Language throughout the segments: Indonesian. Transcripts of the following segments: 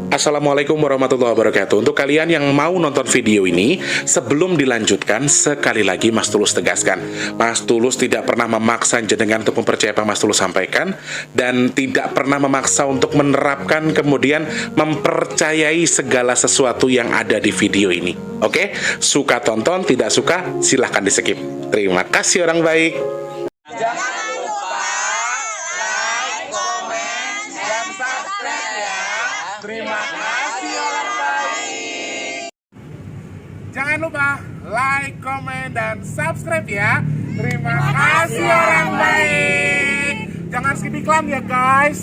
Assalamualaikum warahmatullahi wabarakatuh. Untuk kalian yang mau nonton video ini, sebelum dilanjutkan, sekali lagi Mas Tulus tegaskan, Mas Tulus tidak pernah memaksa jenengan untuk mempercayai apa Mas Tulus sampaikan, dan tidak pernah memaksa untuk menerapkan kemudian mempercayai segala sesuatu yang ada di video ini. Oke? Suka tonton, tidak suka silahkan di skip. Terima kasih orang baik. Jangan lupa like, komen, dan subscribe ya. Terima kasih orang baik. Jangan lupa like, komen, dan subscribe ya. Terima kasih orang baik. Jangan skip iklan ya guys.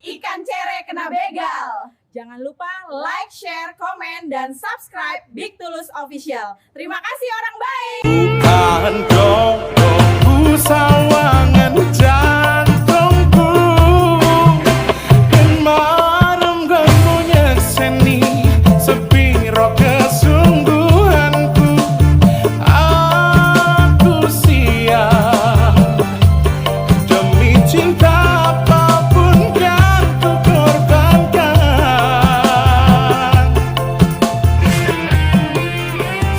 Ikan cere kena begal. Jangan lupa like, share, komen, dan subscribe Big Tulus Official. Terima kasih orang baik. Bukan jodohku sawangan jantungku dan marem kamu nyekseni sepiro kesungguhanku. Aku siap demi cinta apapun kan ku korbankan.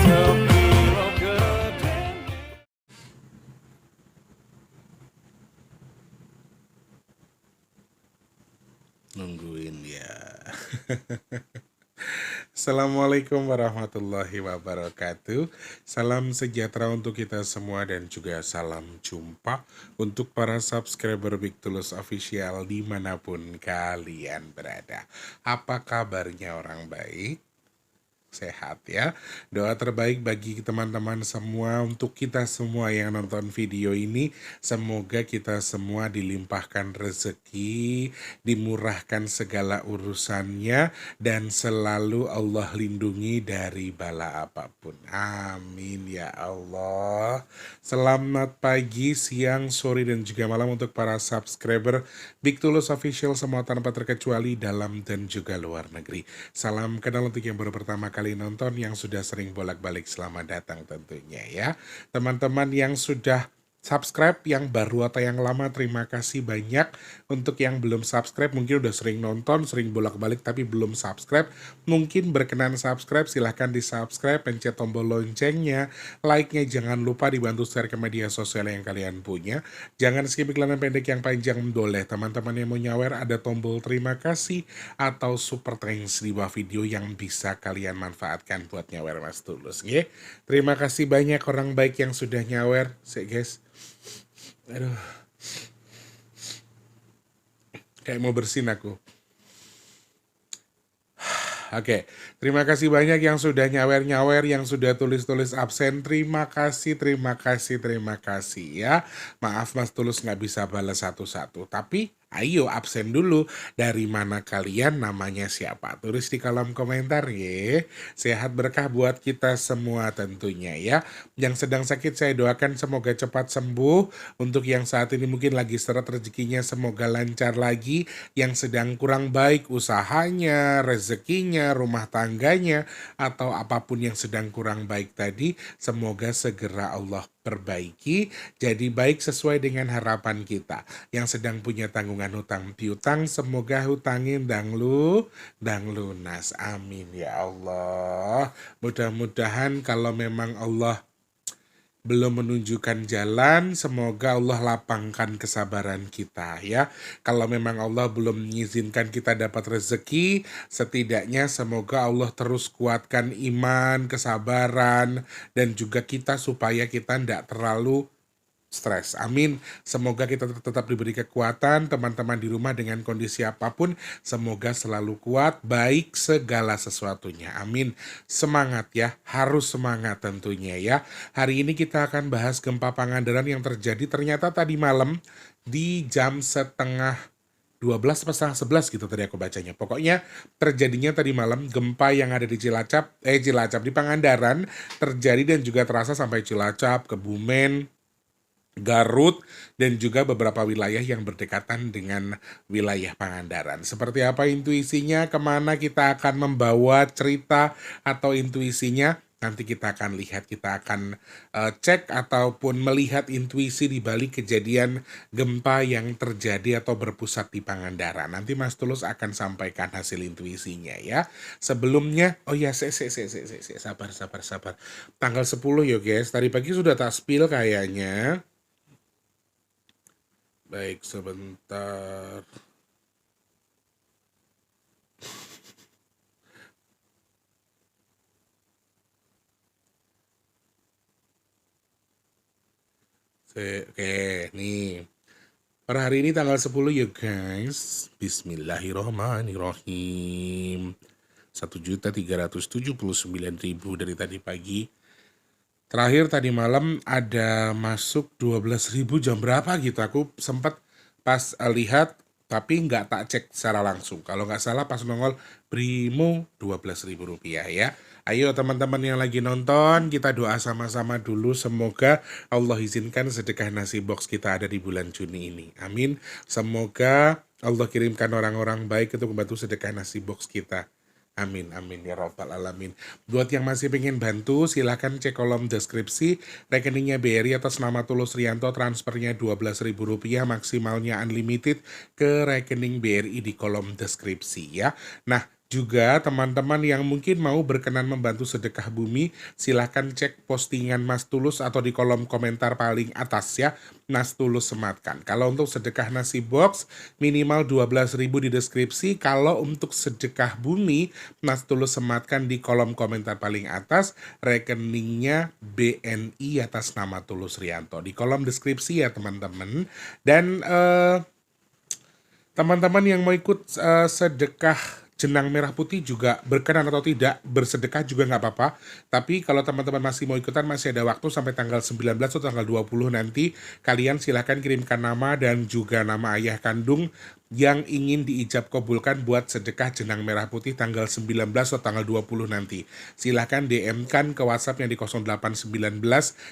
Sepiro gedenya. Nungguin ya. Assalamualaikum warahmatullahi wabarakatuh. Salam sejahtera untuk kita semua dan juga salam jumpa untuk para subscriber Big Tulus Official dimanapun kalian berada. Apa kabarnya orang baik? Sehat ya. Doa terbaik bagi teman-teman semua, untuk kita semua yang nonton video ini, semoga kita semua dilimpahkan rezeki, dimurahkan segala urusannya, dan selalu Allah lindungi dari bala apapun. Amin ya Allah. Selamat pagi, siang, sore, dan juga malam untuk para subscriber Big Tulus Official semua tanpa terkecuali dalam dan juga luar negeri. Salam kenal untuk yang baru pertama kali nonton, yang sudah sering bolak-balik selamat datang tentunya ya. Teman-teman yang sudah subscribe, yang baru atau yang lama, terima kasih banyak. Untuk yang belum subscribe, mungkin udah sering nonton, sering bolak-balik tapi belum subscribe, mungkin berkenan subscribe, silahkan di subscribe, pencet tombol loncengnya, like-nya jangan lupa dibantu share ke media sosial yang kalian punya. Jangan skip iklan pendek yang panjang boleh. Teman-teman yang mau nyawer, ada tombol terima kasih atau super thanks di bawah video yang bisa kalian manfaatkan buat nyawer Mas Tulus ya. Terima kasih banyak orang baik yang sudah nyawer. Guys, aduh, kayak mau bersin aku. Oke, terima kasih banyak yang sudah nyawer-nyawer, yang sudah tulis-tulis absen. Terima kasih ya. Maaf Mas Tulus nggak bisa balas satu-satu, tapi ayo absen dulu. Dari mana kalian, namanya siapa? Tulis di kolom komentar ya. Sehat berkah buat kita semua tentunya ya. Yang sedang sakit saya doakan semoga cepat sembuh. Untuk yang saat ini mungkin lagi seret rezekinya, semoga lancar lagi. Yang sedang kurang baik usahanya, rezekinya, rumah tangganya, atau apapun yang sedang kurang baik tadi, semoga segera Allah perbaiki, jadi baik sesuai dengan harapan kita. Yang sedang punya tanggungan hutang piutang, semoga hutangin dang lunas. Amin ya Allah. Mudah-mudahan kalau memang Allah belum menunjukkan jalan, semoga Allah lapangkan kesabaran kita ya. Kalau memang Allah belum mengizinkan kita dapat rezeki, setidaknya semoga Allah terus kuatkan iman, kesabaran, dan juga kita supaya kita tidak terlalu stres. Amin. Semoga kita tetap diberi kekuatan, teman-teman di rumah dengan kondisi apapun, semoga selalu kuat, baik segala sesuatunya. Amin. Semangat ya, harus semangat tentunya ya. Hari ini kita akan bahas gempa Pangandaran yang terjadi ternyata tadi malam di jam setengah 12 atau setengah 11 gitu tadi aku bacanya. Pokoknya terjadinya tadi malam gempa yang ada di Cilacap di Pangandaran terjadi dan juga terasa sampai Cilacap, Kebumen, Garut, dan juga beberapa wilayah yang berdekatan dengan wilayah Pangandaran. Seperti apa intuisinya, kemana kita akan membawa cerita atau intuisinya? Nanti kita akan lihat, kita akan cek ataupun melihat intuisi di balik kejadian gempa yang terjadi atau berpusat di Pangandaran. Nanti Mas Tulus akan sampaikan hasil intuisinya ya. Sebelumnya, oh ya, sabar. Tanggal 10 ya guys, tadi pagi sudah tak spill kayaknya. Baik, sebentar. Oke, nih. Per hari ini tanggal 10 ya guys. Bismillahirrohmanirrohim. 1.379.000 dari tadi pagi. Terakhir tadi malam ada masuk 12.000 jam berapa gitu. Aku sempat pas lihat tapi nggak tak cek secara langsung. Kalau nggak salah pas nongol Brimo Rp12.000 ya. Ayo teman-teman yang lagi nonton, kita doa sama-sama dulu. Semoga Allah izinkan sedekah nasi box kita ada di bulan Juni ini. Amin. Semoga Allah kirimkan orang-orang baik untuk membantu sedekah nasi box kita. Amin, amin ya robbal alamin. Buat yang masih pengen bantu, silahkan cek kolom deskripsi. Rekeningnya BRI atas nama Tulus Rianto, transfernya Rp12.000, maksimalnya unlimited ke rekening BRI di kolom deskripsi ya. Nah, juga teman-teman yang mungkin mau berkenan membantu sedekah bumi, silahkan cek postingan Mas Tulus atau di kolom komentar paling atas ya, Mas Tulus sematkan. Kalau untuk sedekah nasi box, minimal 12.000 di deskripsi. Kalau untuk sedekah bumi, Mas Tulus sematkan di kolom komentar paling atas, rekeningnya BNI atas nama Tulus Rianto. Di kolom deskripsi ya teman-teman. Dan teman-teman yang mau ikut sedekah jenang merah putih juga berkenan atau tidak bersedekah juga nggak apa-apa. Tapi kalau teman-teman masih mau ikutan, masih ada waktu sampai tanggal 19 atau tanggal 20 nanti. Kalian silahkan kirimkan nama dan juga nama ayah kandung yang ingin diijab kabulkan buat sedekah jenang merah putih tanggal 19 atau tanggal 20 nanti. Silahkan DM-kan ke WhatsApp yang di 0819.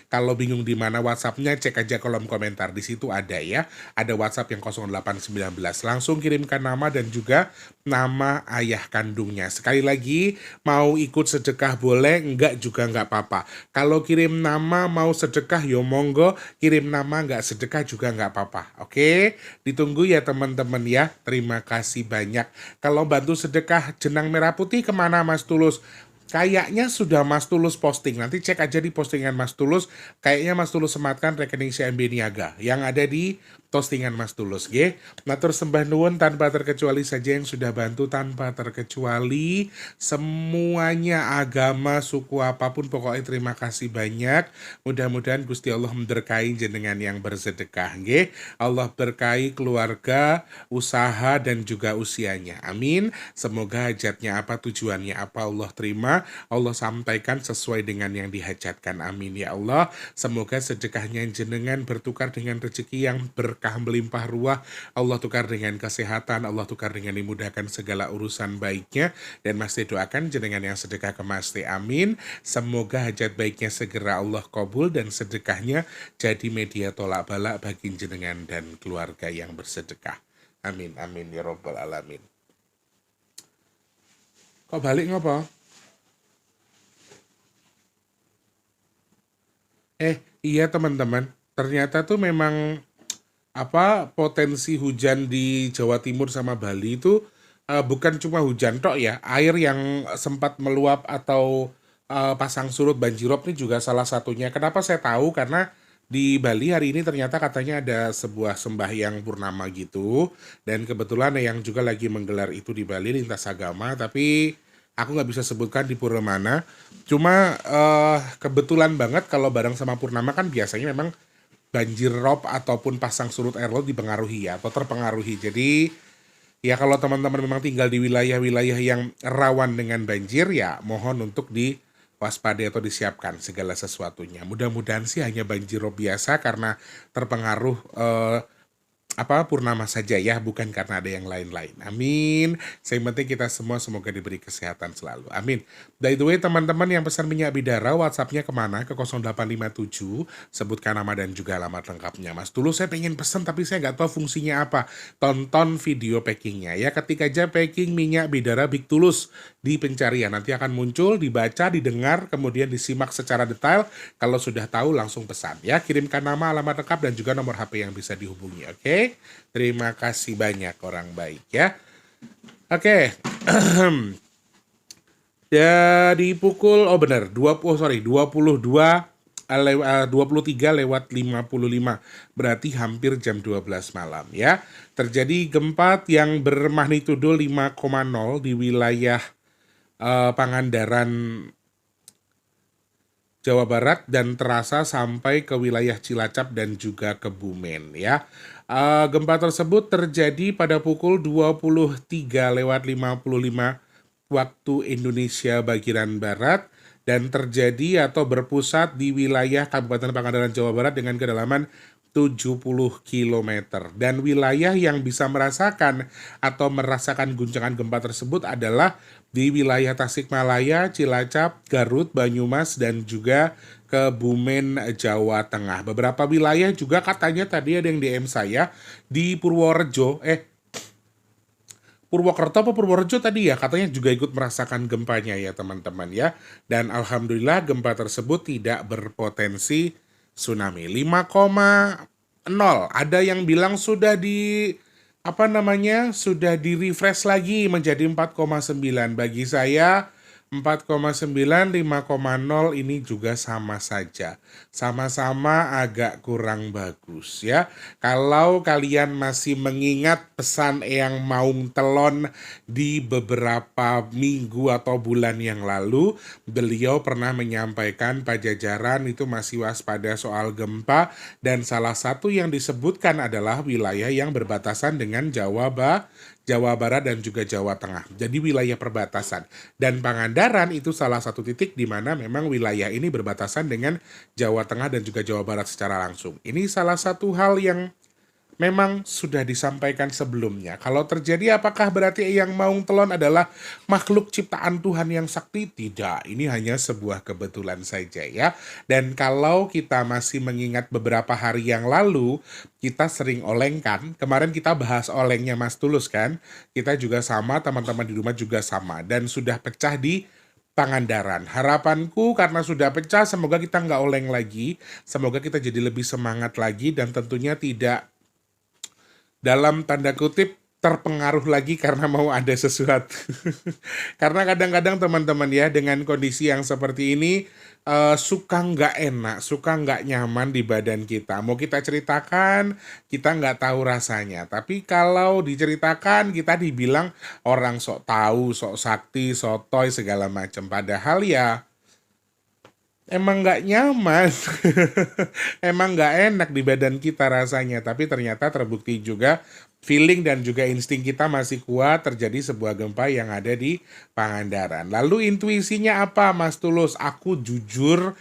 Kalau bingung di mana WhatsApp-nya, cek aja kolom komentar. Di situ ada ya. Ada WhatsApp yang 0819. Langsung kirimkan nama dan juga nama ayah kandungnya. Sekali lagi, mau ikut sedekah boleh, enggak juga enggak apa-apa. Kalau kirim nama mau sedekah, yo monggo. Kirim nama enggak sedekah juga enggak apa-apa. Oke, ditunggu ya teman-teman ya. Terima kasih banyak. Kalau bantu sedekah jenang merah putih kemana Mas Tulus? Kayaknya sudah Mas Tulus posting. Nanti cek aja di postingan Mas Tulus. Kayaknya Mas Tulus sematkan rekening CMB Niaga yang ada di postingan Mas Tulus, nggih. Matur sembah nuwun tanpa terkecuali saja yang sudah bantu, tanpa terkecuali semuanya, agama, suku apapun, pokoknya terima kasih banyak. Mudah-mudahan Gusti Allah memberkahi jenengan yang bersedekah, nggih. Allah berkahi keluarga, usaha dan juga usianya. Amin. Semoga hajatnya apa, tujuannya apa Allah terima, Allah sampaikan sesuai dengan yang dihajatkan. Amin ya Allah. Semoga sedekahnya jenengan bertukar dengan rezeki yang berkah melimpah ruah. Allah tukar dengan kesehatan, Allah tukar dengan dimudahkan segala urusan baiknya. Dan Mas Teh doakan jenengan yang sedekah ke Mas Teh, amin. Semoga hajat baiknya segera Allah kabul dan sedekahnya jadi media tolak balak bagi jenengan dan keluarga yang bersedekah. Amin, amin ya robbal alamin. Kok balik ngopo? Iya teman-teman, ternyata tuh memang potensi hujan di Jawa Timur sama Bali itu bukan cuma hujan tok ya, air yang sempat meluap atau pasang surut banjirop ini juga salah satunya. Kenapa saya tahu? Karena di Bali hari ini ternyata katanya ada sebuah sembahyang purnama gitu, dan kebetulan yang juga lagi menggelar itu di Bali lintas agama, tapi aku nggak bisa sebutkan di pura mana. Cuma kebetulan banget kalau bareng sama purnama kan biasanya memang banjir rob ataupun pasang surut air laut dipengaruhi ya, atau terpengaruhi. Jadi ya kalau teman-teman memang tinggal di wilayah-wilayah yang rawan dengan banjir, ya mohon untuk diwaspadai atau disiapkan segala sesuatunya. Mudah-mudahan sih hanya banjir rob biasa karena terpengaruh purnama saja ya, bukan karena ada yang lain-lain. Amin. Yang penting kita semua semoga diberi kesehatan selalu. Amin. By the way, teman-teman yang pesan minyak bidara, WhatsApp-nya kemana? Ke 0857, sebutkan nama dan juga alamat lengkapnya. Mas, dulu saya pengen pesan tapi saya nggak tahu fungsinya apa. Tonton video packingnya ya. Ketik aja packing minyak bidara Big Tulus di pencarian. Nanti akan muncul, dibaca, didengar, kemudian disimak secara detail. Kalau sudah tahu langsung pesan ya. Kirimkan nama, alamat lengkap, dan juga nomor HP yang bisa dihubungi. Oke? Terima kasih banyak orang baik ya. Oke. Jadi pukul, 23:55, berarti hampir jam 12 malam ya. Terjadi gempa yang bermagnitudo 5,0 di wilayah Pangandaran, Jawa Barat, dan terasa sampai ke wilayah Cilacap dan juga Kebumen ya. Gempa tersebut terjadi pada pukul 23:55 waktu Indonesia bagian Barat dan terjadi atau berpusat di wilayah Kabupaten Pangandaran, Jawa Barat dengan kedalaman 70 km. Dan wilayah yang bisa merasakan guncangan gempa tersebut adalah di wilayah Tasikmalaya, Cilacap, Garut, Banyumas, dan juga Kebumen, Jawa Tengah. Beberapa wilayah juga katanya tadi ada yang DM saya di Purworejo, Purwokerto apa Purworejo tadi ya, katanya juga ikut merasakan gempanya ya teman-teman ya. Dan alhamdulillah gempa tersebut tidak berpotensi tsunami. 5,0. Ada yang bilang sudah sudah di refresh lagi menjadi 4,9. Bagi saya 4,9, 5,0 ini juga sama saja. Sama-sama agak kurang bagus ya. Kalau kalian masih mengingat pesan Eyang Maung Telon di beberapa minggu atau bulan yang lalu, beliau pernah menyampaikan Pajajaran itu masih waspada soal gempa, dan salah satu yang disebutkan adalah wilayah yang berbatasan dengan Jawa Barat dan juga Jawa Tengah. Jadi wilayah perbatasan. Dan Pangandaran itu salah satu titik di mana memang wilayah ini berbatasan dengan Jawa Tengah dan juga Jawa Barat secara langsung. Ini salah satu hal yang memang sudah disampaikan sebelumnya. Kalau terjadi, apakah berarti Eyang Maung Telon adalah makhluk ciptaan Tuhan yang sakti? Tidak, ini hanya sebuah kebetulan saja ya. Dan kalau kita masih mengingat beberapa hari yang lalu, kita sering olengkan. Kemarin kita bahas olengnya Mas Tulus kan? Kita juga sama, teman-teman di rumah juga sama. Dan sudah pecah di Pangandaran. Harapanku karena sudah pecah, semoga kita nggak oleng lagi. Semoga kita jadi lebih semangat lagi dan tentunya tidak dalam tanda kutip terpengaruh lagi karena mau ada sesuatu. Karena kadang-kadang teman-teman ya, dengan kondisi yang seperti ini suka nggak enak, suka nggak nyaman di badan kita. Mau kita ceritakan, kita nggak tahu rasanya. Tapi kalau diceritakan, kita dibilang orang sok tahu, sok sakti, sotoy segala macam. Padahal ya emang nggak nyaman, emang nggak enak di badan kita rasanya. Tapi ternyata terbukti juga feeling dan juga insting kita masih kuat, terjadi sebuah gempa yang ada di Pangandaran. Lalu intuisinya apa Mas Tulus? Aku jujur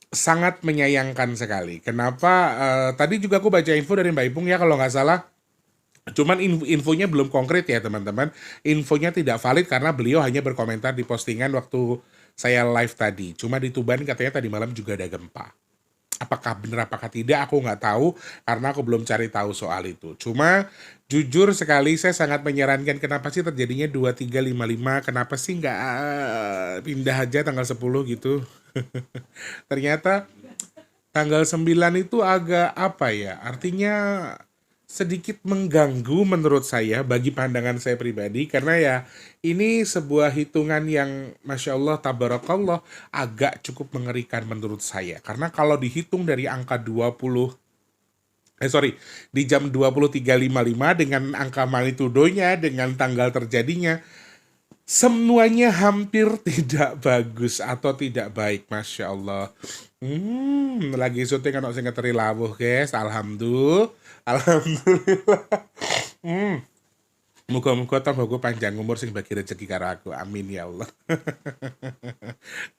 sangat menyayangkan sekali. Kenapa? Tadi juga aku baca info dari Mbak Ipung ya kalau nggak salah. Cuman infonya belum konkret ya teman-teman. Infonya tidak valid karena beliau hanya berkomentar di postingan waktu saya live tadi. Cuma di Tuban katanya tadi malam juga ada gempa. Apakah benar apakah tidak aku nggak tahu karena aku belum cari tahu soal itu. Cuma jujur sekali saya sangat menyarankan kenapa sih terjadinya 23:55, kenapa sih nggak pindah aja tanggal 10 gitu. Ternyata tanggal 9 itu agak apa ya, artinya sedikit mengganggu menurut saya bagi pandangan saya pribadi, karena ya ini sebuah hitungan yang Masya Allah tabarakallah agak cukup mengerikan menurut saya. Karena kalau dihitung dari angka di jam 23.55 dengan angka magnitudonya, dengan tanggal terjadinya, semuanya hampir tidak bagus atau tidak baik. Masya Allah. Lagi syuting kan sing ngeteri lawuh guys. Alhamdulillah. Muga-muga tambahku panjang umur sing bagi rezeki karo aku. Amin ya Allah.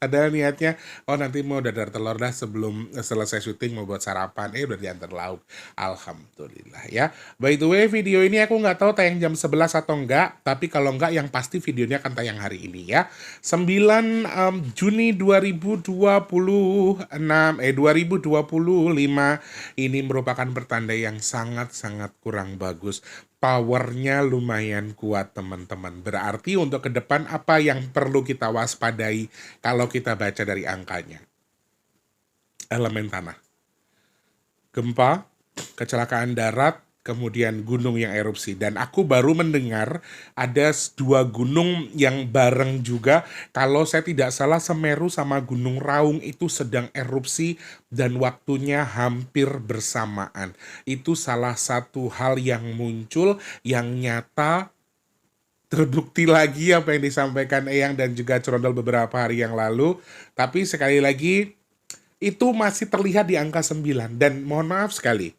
Padahal niatnya nanti mau dadar telur dah sebelum selesai syuting, mau buat sarapan. Udah diantar lauk. Alhamdulillah ya. By the way, video ini aku nggak tahu tayang jam 11 atau enggak, tapi kalau enggak yang pasti videonya akan tayang hari ini ya. 9 Juni 2025 ini merupakan pertanda yang sangat-sangat kurang bagus. Powernya lumayan lumayan kuat teman-teman. Berarti untuk ke depan apa yang perlu kita waspadai kalau kita baca dari angkanya? Elemen tanah, gempa, kecelakaan darat, kemudian gunung yang erupsi. Dan aku baru mendengar ada dua gunung yang bareng juga. Kalau saya tidak salah, Semeru sama Gunung Raung itu sedang erupsi dan waktunya hampir bersamaan. Itu salah satu hal yang muncul yang nyata, terbukti lagi apa yang disampaikan Eyang dan juga Cerondol beberapa hari yang lalu. Tapi sekali lagi, itu masih terlihat di angka 9. Dan mohon maaf sekali,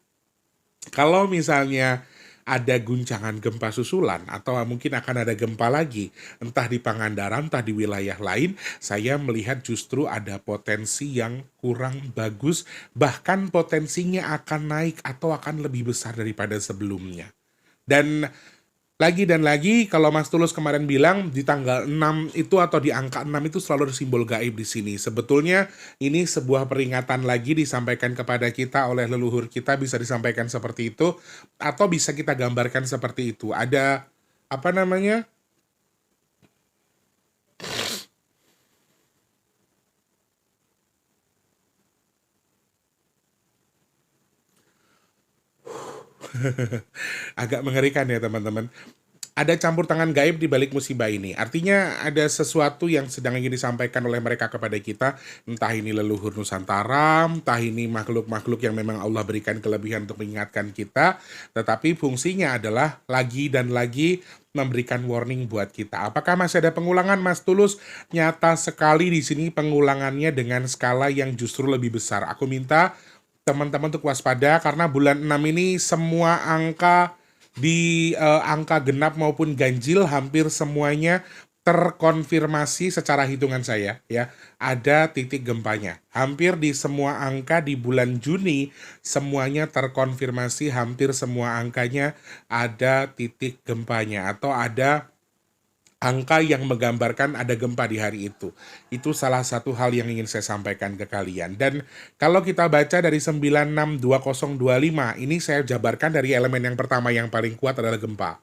kalau misalnya ada guncangan gempa susulan atau mungkin akan ada gempa lagi, entah di Pangandaran, entah di wilayah lain, saya melihat justru ada potensi yang kurang bagus, bahkan potensinya akan naik atau akan lebih besar daripada sebelumnya. Dan lagi, kalau Mas Tulus kemarin bilang di tanggal 6 itu atau di angka 6 itu selalu ada simbol gaib di sini. Sebetulnya ini sebuah peringatan lagi disampaikan kepada kita oleh leluhur kita, bisa disampaikan seperti itu atau bisa kita gambarkan seperti itu. Ada apa namanya? Agak mengerikan ya teman-teman. Ada campur tangan gaib di balik musibah ini. Artinya ada sesuatu yang sedang ingin disampaikan oleh mereka kepada kita. Entah ini leluhur Nusantara, entah ini makhluk-makhluk yang memang Allah berikan kelebihan untuk mengingatkan kita. Tetapi fungsinya adalah lagi dan lagi memberikan warning buat kita. Apakah masih ada pengulangan, Mas Tulus? Nyata sekali di sini pengulangannya dengan skala yang justru lebih besar. Aku minta teman-teman untuk waspada karena bulan 6 ini semua angka di angka genap maupun ganjil hampir semuanya terkonfirmasi secara hitungan saya ya, ada titik gempanya. Hampir di semua angka di bulan Juni semuanya terkonfirmasi, hampir semua angkanya ada titik gempanya atau ada angka yang menggambarkan ada gempa di hari itu. Itu salah satu hal yang ingin saya sampaikan ke kalian. Dan kalau kita baca dari 962025, ini saya jabarkan dari elemen yang pertama yang paling kuat adalah gempa.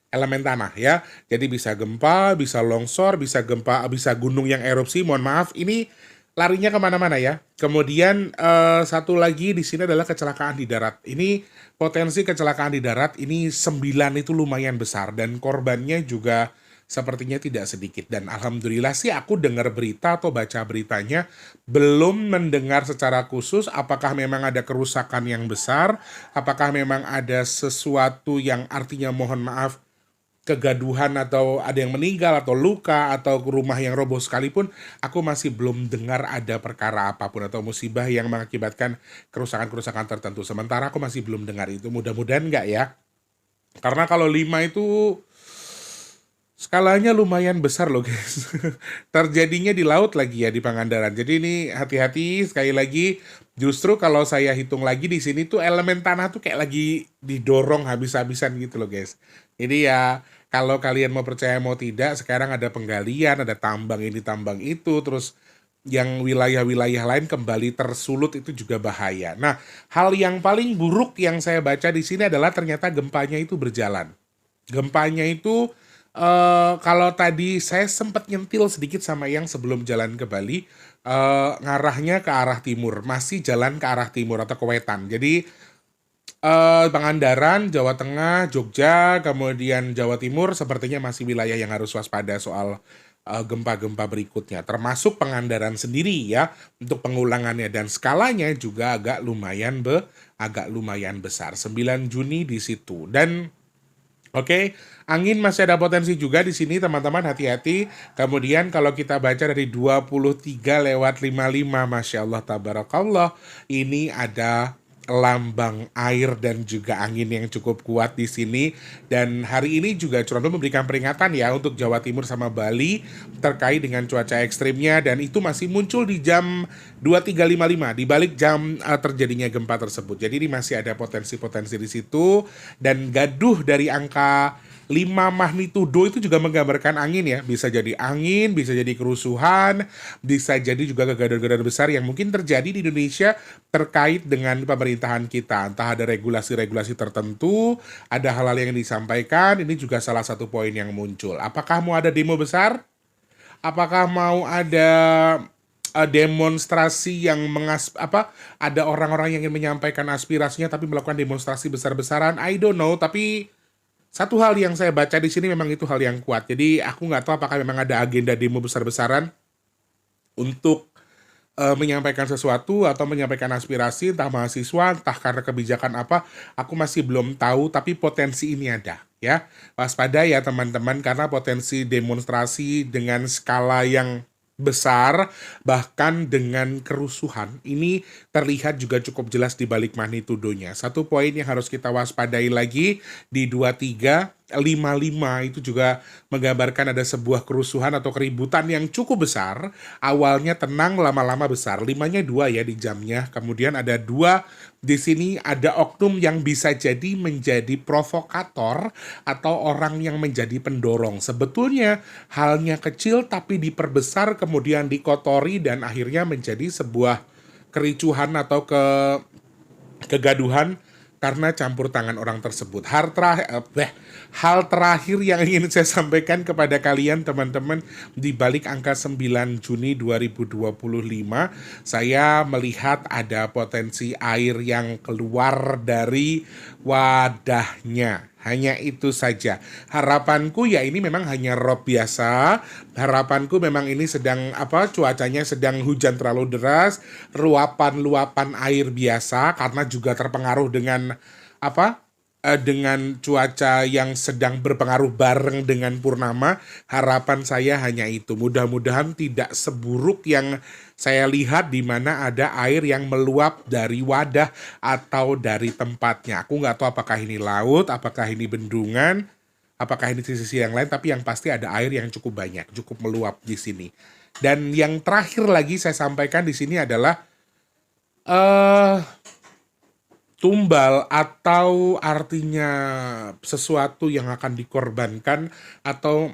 Elemen tanah ya. Jadi bisa gempa, bisa longsor, bisa gempa, bisa gunung yang erupsi. Mohon maaf, ini larinya kemana-mana ya. Kemudian satu lagi di sini adalah kecelakaan di darat. Ini potensi kecelakaan di darat ini 9 itu lumayan besar dan korbannya juga sepertinya tidak sedikit. Dan alhamdulillah sih aku dengar berita atau baca beritanya, belum mendengar secara khusus apakah memang ada kerusakan yang besar, apakah memang ada sesuatu yang artinya mohon maaf kegaduhan atau ada yang meninggal atau luka atau rumah yang roboh sekalipun, aku masih belum dengar ada perkara apapun atau musibah yang mengakibatkan kerusakan-kerusakan tertentu. Sementara aku masih belum dengar itu, mudah-mudahan enggak ya. Karena kalau 5 itu skalanya lumayan besar loh guys. Terjadinya di laut lagi ya, di Pangandaran. Jadi ini hati-hati sekali lagi. Justru kalau saya hitung lagi di sini tuh elemen tanah tuh kayak lagi didorong habis-habisan gitu loh guys. Jadi ya kalau kalian mau percaya mau tidak, sekarang ada penggalian, ada tambang ini tambang itu, terus yang wilayah-wilayah lain kembali tersulut, itu juga bahaya. Nah, hal yang paling buruk yang saya baca di sini adalah ternyata gempanya itu berjalan. Gempanya itu kalau tadi saya sempat nyentil sedikit sama yang sebelum jalan ke Bali, ngarahnya ke arah timur, masih jalan ke arah timur atau ke wetan. Jadi Pangandaran, Jawa Tengah, Jogja, kemudian Jawa Timur sepertinya masih wilayah yang harus waspada soal gempa-gempa berikutnya. Termasuk Pangandaran sendiri ya, untuk pengulangannya dan skalanya juga agak lumayan besar. 9 Juni di situ. Dan oke, angin masih ada potensi juga di sini teman-teman, hati-hati. Kemudian kalau kita baca dari 23/55, Masya Allah, Tabarakallah, ini ada lambang air dan juga angin yang cukup kuat di sini. Dan hari ini juga Cerondol memberikan peringatan ya untuk Jawa Timur sama Bali terkait dengan cuaca ekstrimnya, dan itu masih muncul di jam 23.55 di balik jam terjadinya gempa tersebut. Jadi ini masih ada potensi-potensi di situ, dan gaduh dari angka 5 5 magnitudo itu juga menggambarkan angin ya. Bisa jadi angin, bisa jadi kerusuhan, bisa jadi juga kegaduhan-kegaduhan besar yang mungkin terjadi di Indonesia terkait dengan pemerintahan kita. Entah ada regulasi-regulasi tertentu, ada hal-hal yang disampaikan, ini juga salah satu poin yang muncul. Apakah mau ada demo besar? Apakah mau ada demonstrasi yang ada orang-orang yang ingin menyampaikan aspirasinya tapi melakukan demonstrasi besar-besaran? I don't know, tapi satu hal yang saya baca di sini memang itu hal yang kuat. Jadi aku nggak tahu apakah memang ada agenda demo besar-besaran untuk menyampaikan sesuatu atau menyampaikan aspirasi, entah mahasiswa, entah karena kebijakan apa, aku masih belum tahu, tapi potensi ini ada, ya. Waspada ya teman-teman, karena potensi demonstrasi dengan skala yang besar, bahkan dengan kerusuhan, ini terlihat juga cukup jelas di balik magnitudonya. Satu poin yang harus kita waspadai lagi di 2355 itu juga menggambarkan ada sebuah kerusuhan atau keributan yang cukup besar. Awalnya tenang, lama-lama besar. 5-nya 2 ya di jamnya. Kemudian ada 2 di sini, ada oknum yang bisa jadi menjadi provokator atau orang yang menjadi pendorong. Sebetulnya halnya kecil tapi diperbesar, kemudian dikotori dan akhirnya menjadi sebuah kericuhan atau kegaduhan karena campur tangan orang tersebut. Hal terakhir yang ingin saya sampaikan kepada kalian teman-teman, di balik angka 9 Juni 2025, saya melihat ada potensi air yang keluar dari wadahnya. Hanya itu saja. Harapanku ya ini memang hanya rob biasa. Harapanku memang ini sedang cuacanya sedang hujan terlalu deras, luapan-luapan air biasa karena juga terpengaruh dengan dengan cuaca yang sedang berpengaruh bareng dengan purnama. Harapan saya hanya itu. Mudah-mudahan tidak seburuk yang saya lihat di mana ada air yang meluap dari wadah atau dari tempatnya. Aku nggak tahu apakah ini laut, apakah ini bendungan, apakah ini di sisi yang lain, tapi yang pasti ada air yang cukup banyak, cukup meluap di sini. Dan yang terakhir lagi saya sampaikan di sini adalah tumbal atau artinya sesuatu yang akan dikorbankan atau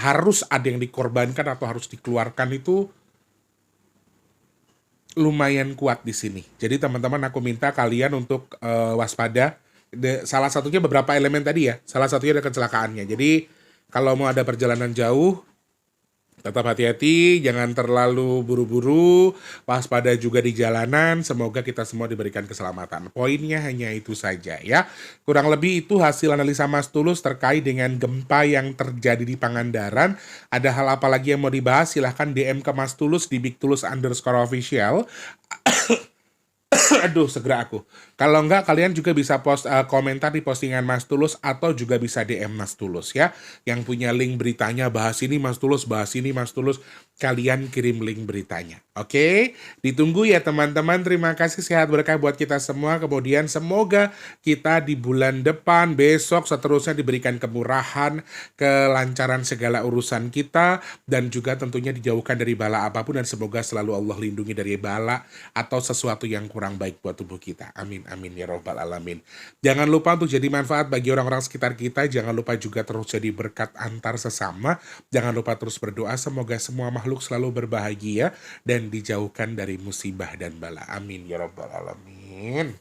harus ada yang dikorbankan atau harus dikeluarkan itu lumayan kuat di sini. Jadi teman-teman aku minta kalian untuk waspada. Salah satunya beberapa elemen tadi ya. Salah satunya ada kecelakaannya. Jadi kalau mau ada perjalanan jauh, tetap hati-hati, jangan terlalu buru-buru, waspada juga di jalanan, semoga kita semua diberikan keselamatan. Poinnya hanya itu saja ya. Kurang lebih itu hasil analisa Mas Tulus terkait dengan gempa yang terjadi di Pangandaran. Ada hal apa lagi yang mau dibahas? Silahkan DM ke Mas Tulus di @bigtulus_official. Aduh, segera aku. Kalau enggak, kalian juga bisa komentar di postingan Mas Tulus atau juga bisa DM Mas Tulus ya. Yang punya link beritanya, bahas ini Mas Tulus, bahas ini Mas Tulus. Kalian kirim link beritanya. Oke? Ditunggu ya teman-teman. Terima kasih, sehat berkah buat kita semua. Kemudian semoga kita di bulan depan, besok, seterusnya diberikan kemurahan, kelancaran segala urusan kita, dan juga tentunya dijauhkan dari bala apapun, dan semoga selalu Allah lindungi dari bala atau sesuatu yang kurang baik buat tubuh kita. Amin, amin ya robbal alamin. Jangan lupa untuk jadi manfaat bagi orang-orang sekitar kita. Jangan lupa juga terus jadi berkat antar sesama. Jangan lupa terus berdoa semoga semua makhluk selalu berbahagia dan dijauhkan dari musibah dan bala. Amin ya robbal alamin.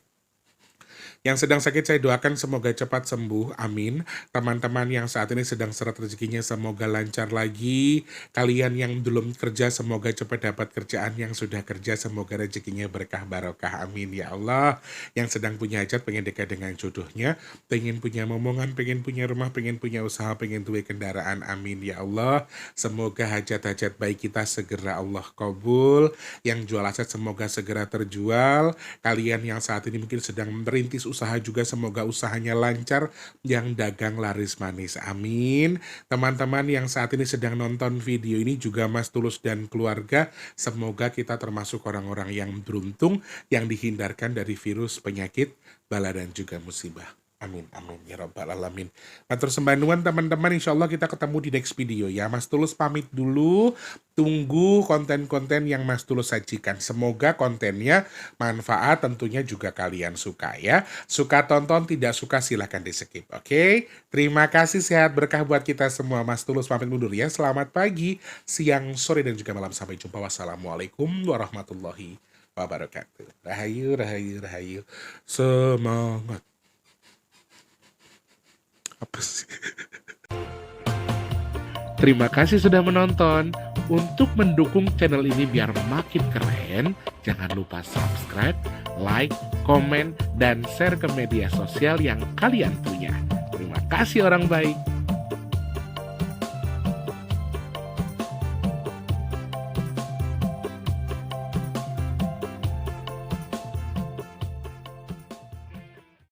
Yang sedang sakit saya doakan semoga cepat sembuh, amin. Teman-teman yang saat ini sedang seret rezekinya semoga lancar lagi. Kalian yang belum kerja semoga cepat dapat kerjaan, yang sudah kerja semoga rezekinya berkah barokah, amin ya Allah. Yang sedang punya hajat, pengen dekat dengan jodohnya, pengen punya momongan, pengen punya rumah, pengen punya usaha, pengen tuai kendaraan, amin ya Allah. Semoga hajat-hajat baik kita segera Allah kabul. Yang jual aset semoga segera terjual. Kalian yang saat ini mungkin sedang merintis usaha juga semoga usahanya lancar, yang dagang laris manis, amin. Teman-teman yang saat ini sedang nonton video ini juga Mas Tulus dan keluarga, semoga kita termasuk orang-orang yang beruntung, yang dihindarkan dari virus, penyakit, bala dan juga musibah. Amin, amin, ya rabbal alamin. Matur sembah nuwun teman-teman, insya Allah kita ketemu di next video ya. Mas Tulus pamit dulu, tunggu konten-konten yang Mas Tulus sajikan. Semoga kontennya manfaat, tentunya juga kalian suka ya. Suka tonton, tidak suka silahkan di skip, oke? Terima kasih, sehat berkah buat kita semua. Mas Tulus pamit mundur ya. Selamat pagi, siang, sore, dan juga malam. Sampai jumpa. Wassalamualaikum warahmatullahi wabarakatuh. Rahayu, rahayu, rahayu. Semangat. Apa sih? Terima kasih sudah menonton. Untuk mendukung channel ini biar makin keren, jangan lupa subscribe, like, komen, dan share ke media sosial yang kalian punya. Terima kasih orang baik.